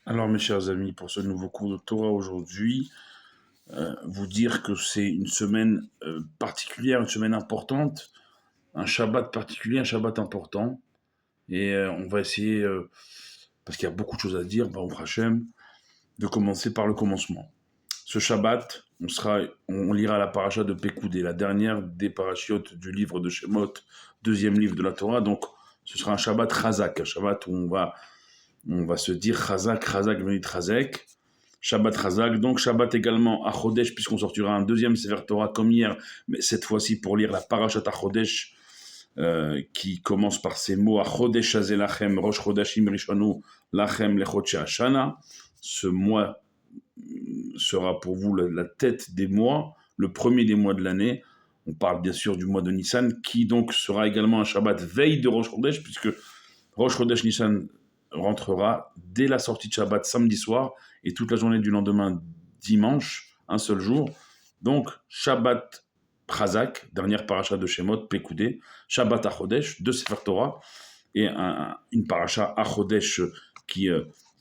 Alors, mes chers amis, pour ce nouveau cours de Torah aujourd'hui, vous dire que c'est une semaine particulière, une semaine importante, un Shabbat particulier, un Shabbat important. Et on va essayer, parce qu'il y a beaucoup de choses à dire, Baruch Hashem, de commencer par le commencement. Ce Shabbat, on lira la paracha de Pekoudé, la dernière des parachiotes du livre de Shemot, deuxième livre de la Torah. Donc, ce sera un Shabbat Chazak, un Shabbat où on va se dire Chazak, Chazak, Venit Chazek. Shabbat Chazak, donc Shabbat également à Chodesh, puisqu'on sortira un deuxième Sefer Torah comme hier, mais cette fois-ci pour lire la Parashat à Chodesh, qui commence par ces mots à Chodesh Hazeh Lachem, Rosh Chodashim Rishonu Lachem Lechodsh Hashana. Ce mois sera pour vous la tête des mois, le premier des mois de l'année. On parle bien sûr du mois de Nissan, qui donc sera également un Shabbat veille de Rosh Chodesh, puisque Rosh Chodesh Nissan rentrera dès la sortie de Shabbat samedi soir et toute la journée du lendemain dimanche, un seul jour. Donc Shabbat Chazak, dernière paracha de Shemot, Pekoudé, Shabbat Achodesh, deux Sefer Torah, et une paracha Achodesh qui,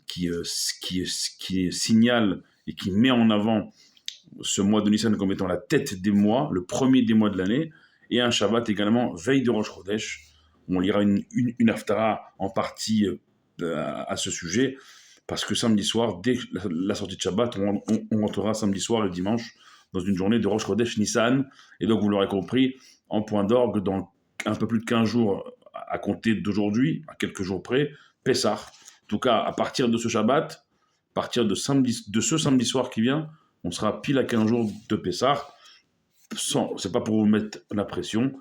qui signale et qui met en avant ce mois de Nissan comme étant la tête des mois, le premier des mois de l'année, et un Shabbat également, veille de Rosh Chodesh. On lira une haftara en partie à ce sujet, parce que samedi soir, dès la sortie de Shabbat, on rentrera samedi soir et dimanche dans une journée de Rosh Chodesh Nissan. Et donc, vous l'aurez compris, en point d'orgue, dans un peu plus de 15 jours à compter d'aujourd'hui, à quelques jours près, Pessah. En tout cas, à partir de ce Shabbat, à partir de ce samedi soir qui vient, on sera pile à 15 jours de Pessah. C'est pas pour vous mettre la pression,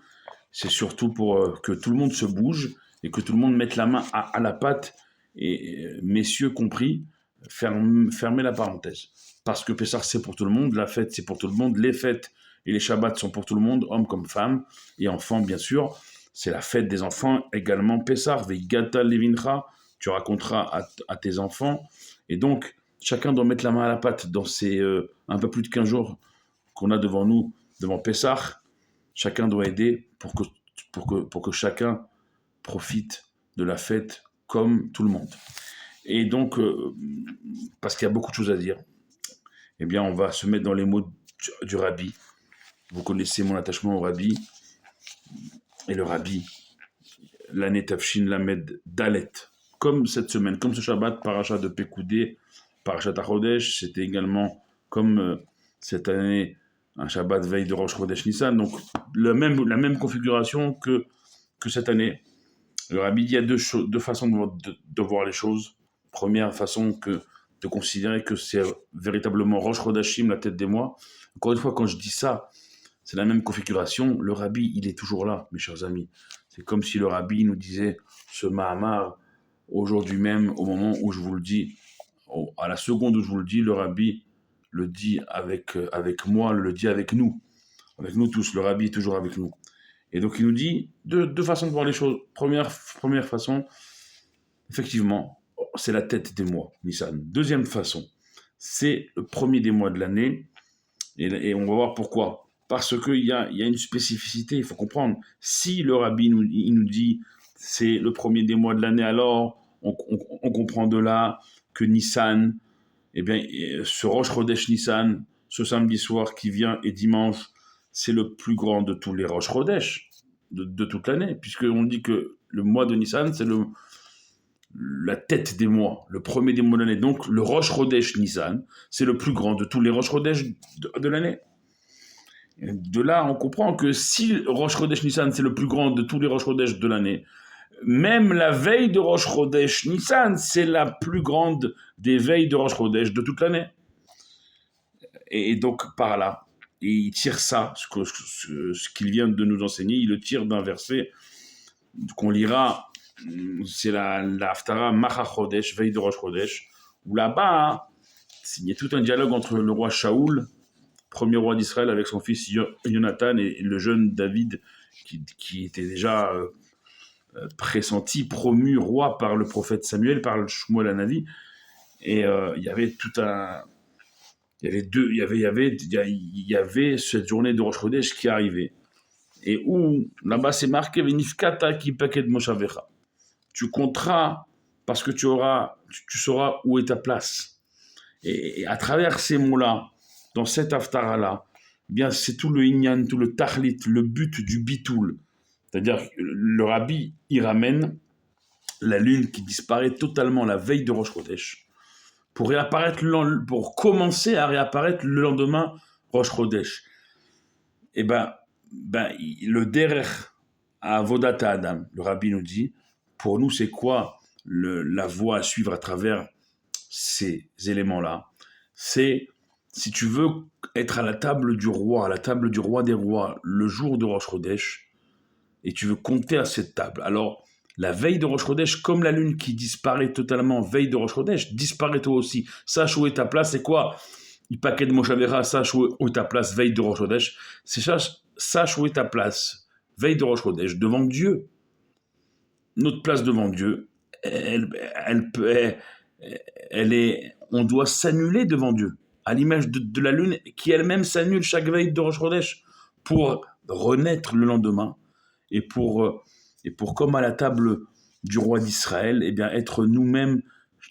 c'est surtout pour que tout le monde se bouge et que tout le monde mette la main à la pâte et messieurs compris, fermez la parenthèse. Parce que Pessah c'est pour tout le monde, la fête c'est pour tout le monde, les fêtes et les Shabbats sont pour tout le monde, hommes comme femmes et enfants bien sûr. C'est la fête des enfants également Pessah, Veigata Levincha, tu raconteras à tes enfants. Et donc, chacun doit mettre la main à la pâte dans ces un peu plus de 15 jours qu'on a devant nous, devant Pessah. Chacun doit aider pour que chacun profite de la fête comme tout le monde. Et donc, parce qu'il y a beaucoup de choses à dire, eh bien, on va se mettre dans les mots du rabbi. Vous connaissez mon attachement au rabbi. Et le rabbi, l'année Tafshin Lamed Dalet, comme cette semaine, comme ce Shabbat, paracha de Pekoudé, parachat Chodesh, c'était également comme cette année un Shabbat veille de Rosh Chodesh Nissan, donc la même configuration que cette année. Le rabbi dit il y a deux façons de voir les choses. Première façon de considérer que c'est véritablement Rosh Chodashim, la tête des mois. Encore une fois, quand je dis ça, c'est la même configuration. Le rabbi, il est toujours là, mes chers amis. C'est comme si le rabbi nous disait ce Mahamar, aujourd'hui même, au moment où je vous le dis, à la seconde où je vous le dis, le rabbi le dit avec moi, le dit avec nous tous. Le rabbi est toujours avec nous. Et donc il nous dit deux façons de voir les choses. Première façon, effectivement, c'est la tête des mois, Nissan. Deuxième façon, c'est le premier des mois de l'année. Et on va voir pourquoi. Parce qu'il y a une spécificité, il faut comprendre. Si le rabbi il nous dit c'est le premier des mois de l'année, alors on comprend de là que Nissan, eh bien, ce Rosh Chodesh Nissan, ce samedi soir qui vient et dimanche, c'est le plus grand de tous les Rosh Chodesh de toute l'année, puisqu'on dit que le mois de Nissan, c'est la tête des mois, le premier des mois de l'année. Donc, le Rosh Chodesh Nissan, c'est le plus grand de tous les Rosh Chodesh de l'année. De là, on comprend que si Rosh Chodesh Nissan, c'est le plus grand de tous les Rosh Chodesh de l'année, même la veille de Rosh Chodesh Nissan, c'est la plus grande des veilles de Rosh Chodesh de toute l'année. Et donc, par là, il tire ça, ce qu'il vient de nous enseigner, il le tire d'un verset qu'on lira, c'est la Haftara Macha Chodesh, veille de Rosh Chodesh, où là-bas, il y a tout un dialogue entre le roi Shaoul, premier roi d'Israël, avec son fils Jonathan et le jeune David, qui était déjà pressenti, promu roi par le prophète Samuel, par le Shmuel Hanavi. Et il y avait tout un... Il y avait cette journée de Rosh Chodesh qui arrivait. Et où, là-bas, c'est marqué Venifkata ki paket moshavecha. Tu compteras parce que tu sauras où est ta place. Et à travers ces mots-là, dans cette haftara-là, eh bien, c'est tout le inyan, tout le tahlit, le but du bitoul. C'est-à-dire, le rabbi, il ramène la lune qui disparaît totalement la veille de Rosh Chodesh pour commencer à réapparaître le lendemain Rosh Chodesh. Et le derer à Avodat Adam, le rabbi nous dit, pour nous, c'est quoi la voie à suivre à travers ces éléments-là? C'est, si tu veux être à la table du roi, à la table du roi des rois, le jour de Rosh Chodesh, et tu veux compter à cette table. Alors, la veille de Rosh Chodesh, comme la lune qui disparaît totalement veille de Rosh Chodesh, disparaît toi aussi. Sache où est ta place, c'est quoi? Il paquet de Moshavera, sache où est ta place veille de Rosh Chodesh. C'est sache où est ta place veille de Rosh Chodesh, devant Dieu. Notre place devant Dieu, on doit s'annuler devant Dieu, à l'image de la lune qui elle-même s'annule chaque veille de Rosh Chodesh pour renaître le lendemain et pour comme à la table du roi d'Israël, eh bien être nous-mêmes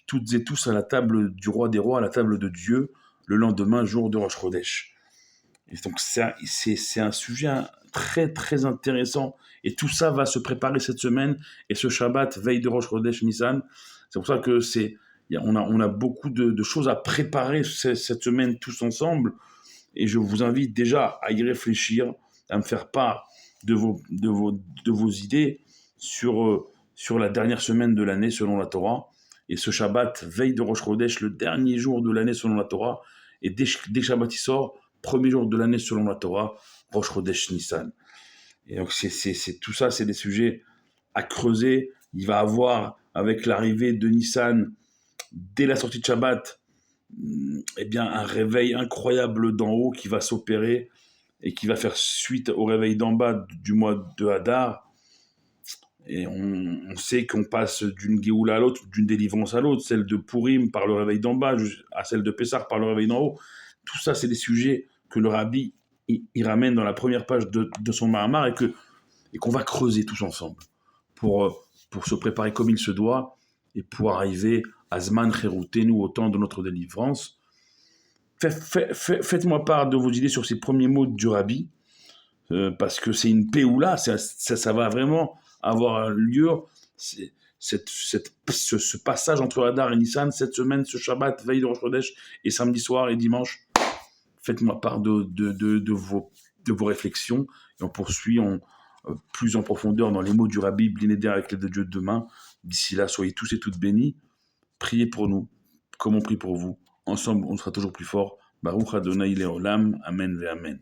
toutes et tous à la table du roi des rois, à la table de Dieu, le lendemain, jour de Rosh Chodesh. Et donc c'est un sujet très très intéressant, et tout ça va se préparer cette semaine, et ce Shabbat, veille de Rosh Chodesh Nissan, c'est pour ça que on a beaucoup de choses à préparer cette semaine tous ensemble, et je vous invite déjà à y réfléchir, à me faire part de vos idées sur la dernière semaine de l'année selon la Torah. Et ce Shabbat, veille de Rosh Chodesh, le dernier jour de l'année selon la Torah, et dès Shabbat il sort, premier jour de l'année selon la Torah, Rosh Chodesh Nissan. Et donc c'est tout ça, c'est des sujets à creuser. Il va avoir, avec l'arrivée de Nissan, dès la sortie de Shabbat, eh bien, un réveil incroyable d'en haut qui va s'opérer et qui va faire suite au réveil d'en bas du mois de Hadar. Et on sait qu'on passe d'une Géoula à l'autre, d'une délivrance à l'autre, celle de Purim par le réveil d'en bas à celle de Pessah par le réveil d'en haut. Tout ça, c'est des sujets que le rabbi il ramène dans la première page de son Mahamar et qu'on va creuser tous ensemble pour se préparer comme il se doit et pour arriver à Zman Cherutenu, au temps de notre délivrance. Faites-moi part de vos idées sur ces premiers mots du rabbi, parce que c'est une péoula, ça va vraiment avoir lieu, ce passage entre Hadar et Nissan, cette semaine, ce Shabbat, veille de Rosh Chodesh, et samedi soir et dimanche. Faites-moi part de vos réflexions, et on poursuit plus en profondeur dans les mots du rabbi, Blinéder avec l'aide de Dieu demain. D'ici là, soyez tous et toutes bénis. Priez pour nous, comme on prie pour vous. Ensemble, on sera toujours plus fort. Baruch Adonai Leolam. Amen ve Amen.